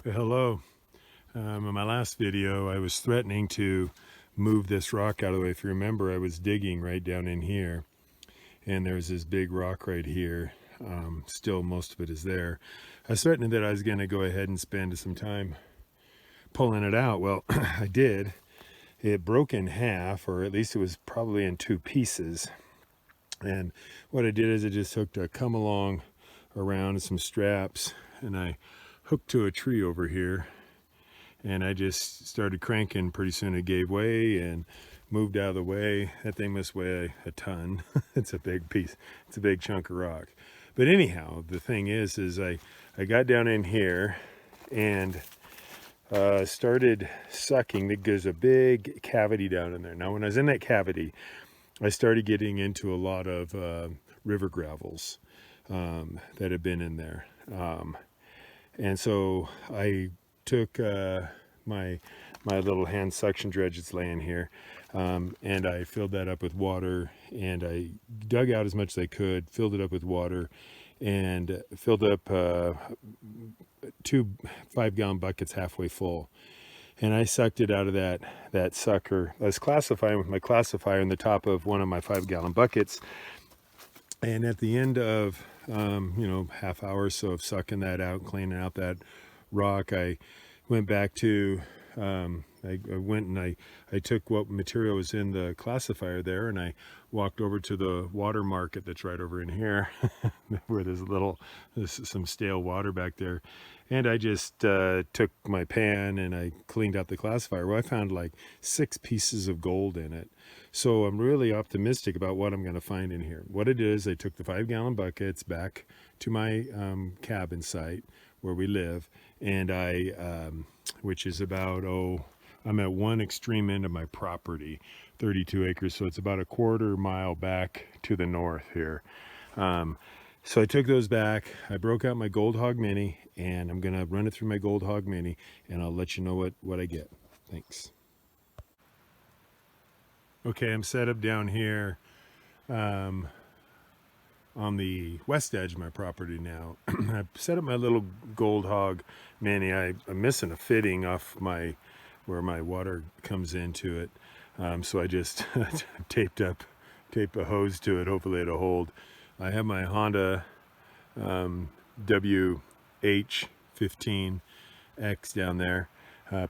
Hello. In my last video, I was threatening to move this rock out of the way. If you remember, I was digging right down in here, and there's this big rock right here. Still, most of it is there. I was threatening that I was going to go ahead and spend some time pulling it out. Well, I did. It broke in half, or at least it was probably in two pieces. And what I did is I just hooked a come along around some straps, and I hooked to a tree over here, and I just started cranking. Pretty soon it gave way and moved out of the way. That thing must weigh a ton. It's a big piece. It's a big chunk of rock. But anyhow, the thing is I got down in here and started sucking. There's a big cavity down in there. Now, when I was in that cavity, I started getting into a lot of river gravels that had been in there. And so I took my little hand suction dredge that's laying here, and I filled that up with water, and I dug out as much as I could, filled it up with water, and filled up 2 5-gallon buckets halfway full. And I sucked it out of that sucker. I was classifying with my classifier in the top of one of my 5-gallon buckets. And at the end of, half hour or so of sucking that out, cleaning out that rock, I went back to, I went and I took what material was in the classifier there, and I walked over to the water market that's right over in here, where there's some stale water back there. And I just took my pan and I cleaned out the classifier. Well, I found like 6 pieces of gold in it. So I'm really optimistic about what I'm going to find in here. What it is, I took the 5-gallon buckets back to my cabin site where we live, and which is about, I'm at one extreme end of my property, 32 acres, so it's about a 1/4 mile back to the north here. So I took those back, I broke out my Gold Hog Mini, and I'm gonna run it through my Gold Hog Mini, and I'll let you know what I get. Thanks. Okay, I'm set up down here on the west edge of my property now. I set up my little Gold Hog Mini. I'm missing a fitting off where my water comes into it. So I just taped a hose to it. Hopefully it'll hold. I have my Honda WH15X down there.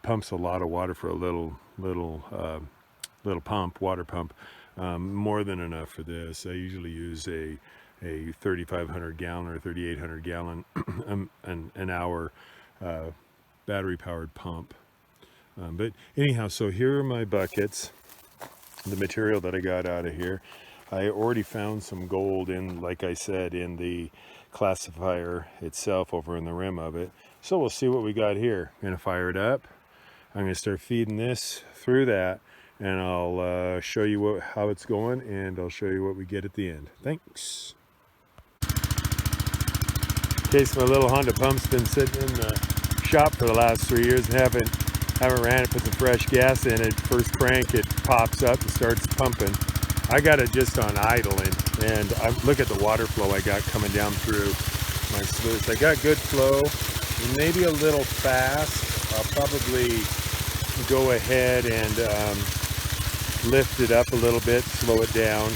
Pumps a lot of water for a little water pump. More than enough for this. I usually use a 3,500 gallon or 3,800 gallon an hour battery powered pump. But anyhow, so here are my buckets, the material that I got out of here. I already found some gold in, like I said, in the classifier itself over in the rim of it. So we'll see what we got here. I'm gonna fire it up. I'm gonna start feeding this through that, and I'll show you how it's going, and I'll show you what we get at the end. Thanks. Okay, so my little Honda pump's been sitting in the shop for the last 3 years and haven't ran it. Put some fresh gas in it. First crank, it pops up and starts pumping. I got it just on idling, and look at the water flow I got coming down through my sluice. I got good flow, maybe a little fast. I'll probably go ahead and lift it up a little bit, slow it down.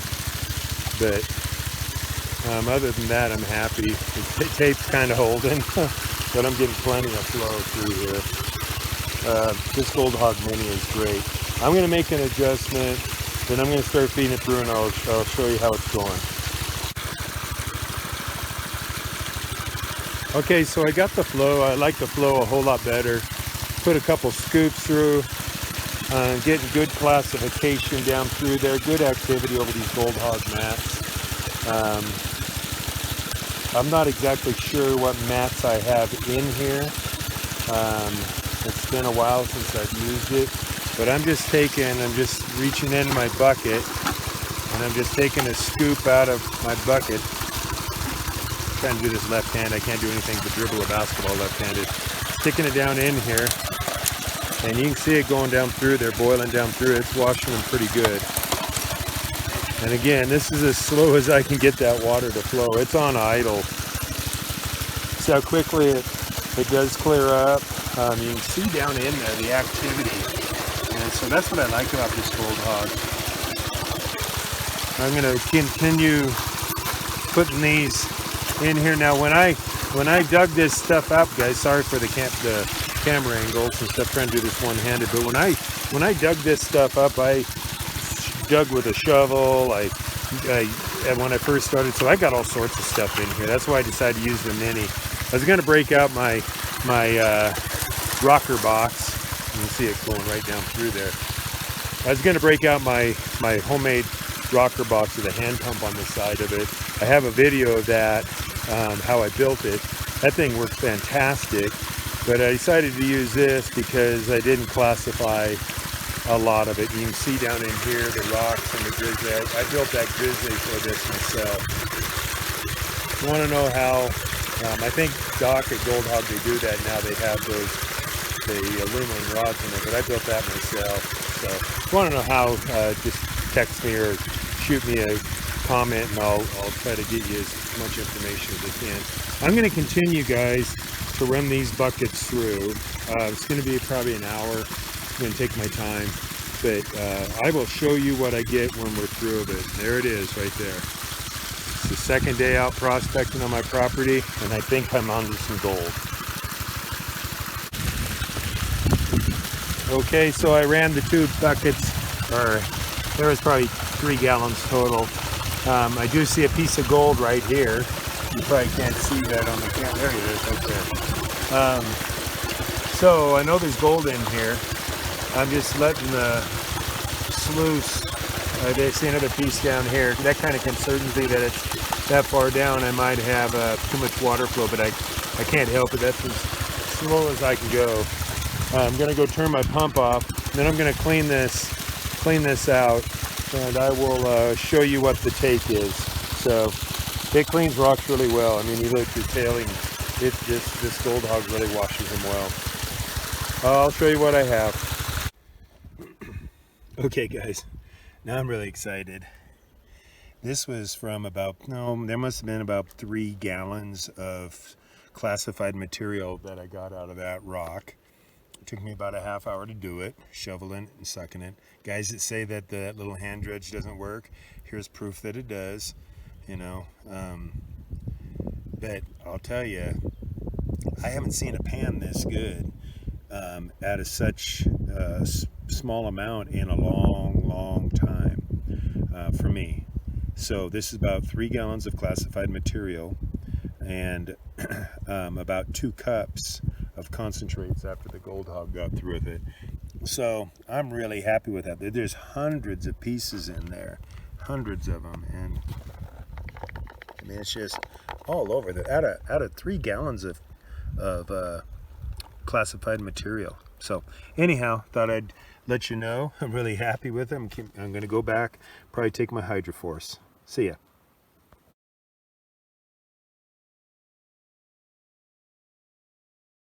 But other than that, I'm happy. The tape's kind of holding, but I'm getting plenty of flow through here. This Gold Hog Mini is great. I'm going to make an adjustment, then I'm going to start feeding it through, and I'll show you how it's going. Okay, so I got the flow. I like the flow a whole lot better. Put a couple scoops through, getting good classification down through there. Good activity over these Gold Hog mats. I'm not exactly sure what mats I have in here. It's been a while since I've used it, but I'm just reaching in my bucket, and I'm just taking a scoop out of my bucket. I'm trying to do this left-handed. I can't do anything but dribble a basketball left-handed. Sticking it down in here, and you can see it going down through there, boiling down through. It's washing them pretty good. And again, this is as slow as I can get that water to flow. It's on idle. See how quickly it does clear up. You can see down in there the activity, and so that's what I like about this gold hog. I'm going to continue putting these in here. Now when I dug this stuff up, guys, sorry for the camera angles and stuff, trying to do this one-handed, but when I dug this stuff up, I dug with a shovel. And when I first started, so I got all sorts of stuff in here. That's why I decided to use the mini. I was going to break out my rocker box. You can see it going right down through there. I was going to break out my homemade rocker box with a hand pump on the side of it. I have a video of that, how I built it. That thing worked fantastic, but I decided to use this because I didn't classify a lot of it. You can see down in here the rocks and the grizzly. I built that grizzly for this myself. You want to know how? I think Doc at Gold Hog, they do that now. They have the aluminum rods in there, but I built that myself. So if you want to know how, just text me or shoot me a comment, and I'll try to get you as much information as I can. I'm going to continue, guys, to run these buckets through. It's going to be probably an hour. I'm going to take my time, but I will show you what I get when we're through of it. There it is right there. It's the second day out prospecting on my property, and I think I'm onto some gold. Okay, so I ran the 2 buckets, or there was probably 3 gallons total. I do see a piece of gold right here. You probably can't see that on the camera. There it is, right there. So I know there's gold in here. I'm just letting the sluice, I see another piece down here. That kind of concerns me that it's that far down. I might have too much water flow, but I can't help it. That's as slow as I can go. I'm going to go turn my pump off, then I'm going to clean this out, and I will show you what the take is. So it cleans rocks really well. I mean, you look at your tailing, this gold hog really washes them well. I'll show you what I have. Okay, guys, now I'm really excited. This was from there must have been about 3 gallons of classified material that I got out of that rock. It took me about a half hour to do it, shoveling and sucking it. Guys that say that the little hand dredge doesn't work, here's proof that it does, you know. But I'll tell you, I haven't seen a pan this good out of such small amount in a long time for me. So this is about 3 gallons of classified material and about 2 cups of concentrates after the gold hog got through with it. So I'm really happy with that. There's hundreds of pieces in there, hundreds of them, and I mean, it's just all over. Out of 3 gallons of classified material. So anyhow, thought I'd let you know I'm really happy with them. I'm going to go back, probably take my Hydroforce. See ya.